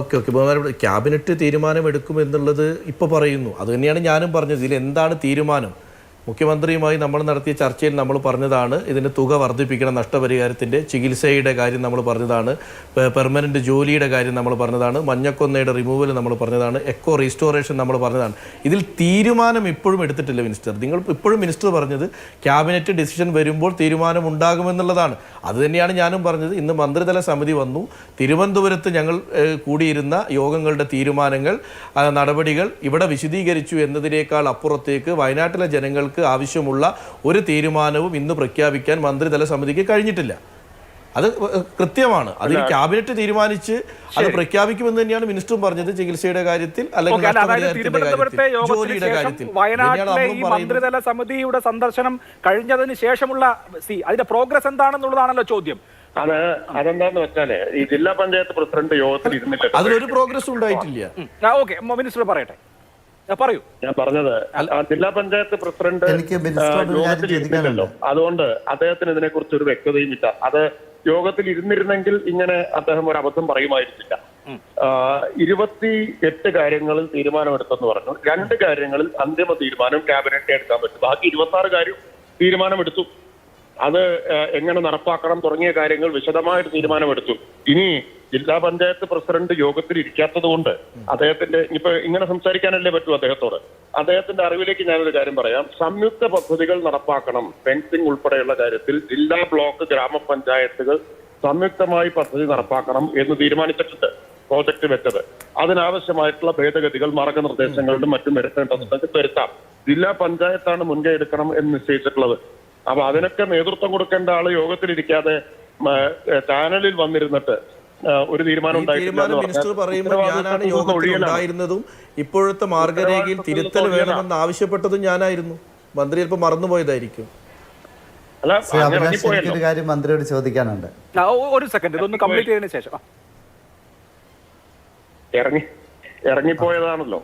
Okay okay ബഹുമാനപ്പെട്ട cabinet തീരുമാനമെടുക്കുമെന്നുള്ളത് ഇപ്പോൾ പറയുന്നു. അത് തന്നെയാണ് ഞാനും പറഞ്ഞത്. ഇതിൽ എന്താണ് തീരുമാനം? മുഖ്യമന്ത്രിയുമായി നമ്മൾ നടത്തിയ ചർച്ചയിൽ നമ്മൾ പറഞ്ഞതാണ് ഇതിന് തുക വർദ്ധിപ്പിക്കണം, നഷ്ടപരിഹാരത്തിൻ്റെ, ചികിത്സയുടെ കാര്യം നമ്മൾ പറഞ്ഞതാണ്, പെർമനൻറ്റ് ജോലിയുടെ കാര്യം നമ്മൾ പറഞ്ഞതാണ്, മഞ്ഞക്കൊന്നയുടെ റിമൂവൽ നമ്മൾ പറഞ്ഞതാണ്, എക്കോ റീസ്റ്റോറേഷൻ നമ്മൾ പറഞ്ഞതാണ്. ഇതിൽ തീരുമാനം ഇപ്പോഴും എടുത്തിട്ടില്ല മിനിസ്റ്റർ. നിങ്ങൾ ഇപ്പോഴും മിനിസ്റ്റർ പറഞ്ഞത് ക്യാബിനറ്റ് ഡിസിഷൻ വരുമ്പോൾ തീരുമാനം ഉണ്ടാകുമെന്നുള്ളതാണ്. അതുതന്നെയാണ് ഞാനും പറഞ്ഞത്. ഇന്ന് മന്ത്രിതല സമിതി വന്നു. തിരുവനന്തപുരത്ത് ഞങ്ങൾ കൂടിയിരുന്ന യോഗങ്ങളുടെ തീരുമാനങ്ങൾ, നടപടികൾ ഇവിടെ വിശദീകരിച്ചു എന്നതിനേക്കാൾ അപ്പുറത്തേക്ക് വയനാട്ടിലെ ജനങ്ങൾക്ക് ആവശ്യമുള്ള ഒരു തീരുമാനവും ഇന്ന് പ്രഖ്യാപിക്കാൻ മന്ത്രിതല സമിതിക്ക് കഴിഞ്ഞിട്ടില്ല. അത് കൃത്യമാണ്. അതിൽ ക്യാബിനറ്റ് തീരുമാനിച്ച് അത് പ്രഖ്യാപിക്കുമെന്ന് തന്നെയാണ് മിനിസ്റ്ററും പറഞ്ഞത്. ചികിത്സയുടെ കാര്യത്തിൽ അല്ലെങ്കിൽ ജോലിയുടെ കാര്യത്തിൽ. വയനാട്ടിലെ ഈ മന്ത്രിതല സമിതിയുടെ സന്ദർശനം കഴിഞ്ഞതിന് ശേഷമുള്ള അതിന്റെ പ്രോഗ്രസ് എന്താണെന്നുള്ളതാണല്ലോ ചോദ്യം. അതെന്താന്ന് വെച്ചാല് ഈ ജില്ലാ പഞ്ചായത്ത് പ്രസിഡന്റ് യോഗത്തിൽ ഇരുന്നിട്ട് അതിലൊരു പ്രോഗ്രസ് ഉണ്ടായിട്ടില്ല. ഓക്കെ, മിനിസ്റ്റർ പറയട്ടെ, പറയൂ. ഞാൻ പറഞ്ഞത് ജില്ലാ പഞ്ചായത്ത് പ്രസിഡന്റ് യോഗത്തിലിരുന്നില്ലല്ലോ, അതുകൊണ്ട് അദ്ദേഹത്തിന് ഇതിനെക്കുറിച്ച് ഒരു വ്യക്തതയും ഇല്ല. അത് യോഗത്തിൽ ഇരുന്നിരുന്നെങ്കിൽ ഇങ്ങനെ അദ്ദേഹം ഒരു അബദ്ധം പറയുമായിരുന്നില്ല. 28 കാര്യങ്ങളിൽ തീരുമാനമെടുത്തെന്ന് പറഞ്ഞു. 2 കാര്യങ്ങളിൽ അന്തിമ തീരുമാനം ക്യാബിനറ്റ് എടുക്കാൻ പറ്റും. ബാക്കി 26 കാര്യം തീരുമാനമെടുത്തു. അത് എങ്ങനെ നടപ്പാക്കണം തുടങ്ങിയ കാര്യങ്ങൾ വിശദമായിട്ട് തീരുമാനമെടുത്തു. ഇനി ജില്ലാ പഞ്ചായത്ത് പ്രസിഡന്റ് യോഗത്തിൽ ഇരിക്കാത്തത് കൊണ്ട് അദ്ദേഹത്തിന്റെ ഇപ്പൊ ഇങ്ങനെ സംസാരിക്കാനല്ലേ പറ്റൂ അദ്ദേഹത്തോട്. അദ്ദേഹത്തിന്റെ അറിവിലേക്ക് ഞാനൊരു കാര്യം പറയാം. സംയുക്ത പദ്ധതികൾ നടപ്പാക്കണം, ഫെൻസിംഗ് ഉൾപ്പെടെയുള്ള കാര്യത്തിൽ ജില്ലാ, ബ്ലോക്ക്, ഗ്രാമപഞ്ചായത്തുകൾ സംയുക്തമായി പദ്ധതി നടപ്പാക്കണം എന്ന് തീരുമാനിച്ചിട്ടുണ്ട്. പ്രോജക്ട് വെച്ചത് അതിനാവശ്യമായിട്ടുള്ള ഭേദഗതികൾ, മാർഗനിർദ്ദേശങ്ങളിലും മറ്റും വരുത്തേണ്ടതുണ്ടെങ്കിൽ വരുത്താം. ജില്ലാ പഞ്ചായത്താണ് മുൻകൈ എടുക്കണം എന്ന് നിശ്ചയിച്ചിട്ടുള്ളത്. അപ്പൊ അതിനൊക്കെ നേതൃത്വം കൊടുക്കേണ്ട ആള് യോഗത്തിലിരിക്കാതെ ചാനലിൽ വന്നിരുന്നിട്ട് ഒരു തീരുമാനം മിനിസ്റ്റർ പറയുമ്പോൾ ഞാനാണ് യോഗത്തിലുണ്ടായിരുന്നതും ഇപ്പോഴത്തെ മാർഗരേഖയിൽ തിരുത്തൽ വേണമെന്ന് ആവശ്യപ്പെട്ടതും ഞാനായിരുന്നു. മന്ത്രി ചിലപ്പോൾ മറന്നുപോയതായിരിക്കും. ഒരു കാര്യം മന്ത്രിയോട് ചോദിക്കാനുണ്ട്. ഒരു സെക്കൻഡ്, ഇതൊന്ന് കംപ്ലീറ്റ് ചെയ്തതിനു ശേഷം ഇറങ്ങിപ്പോയതാണല്ലോ.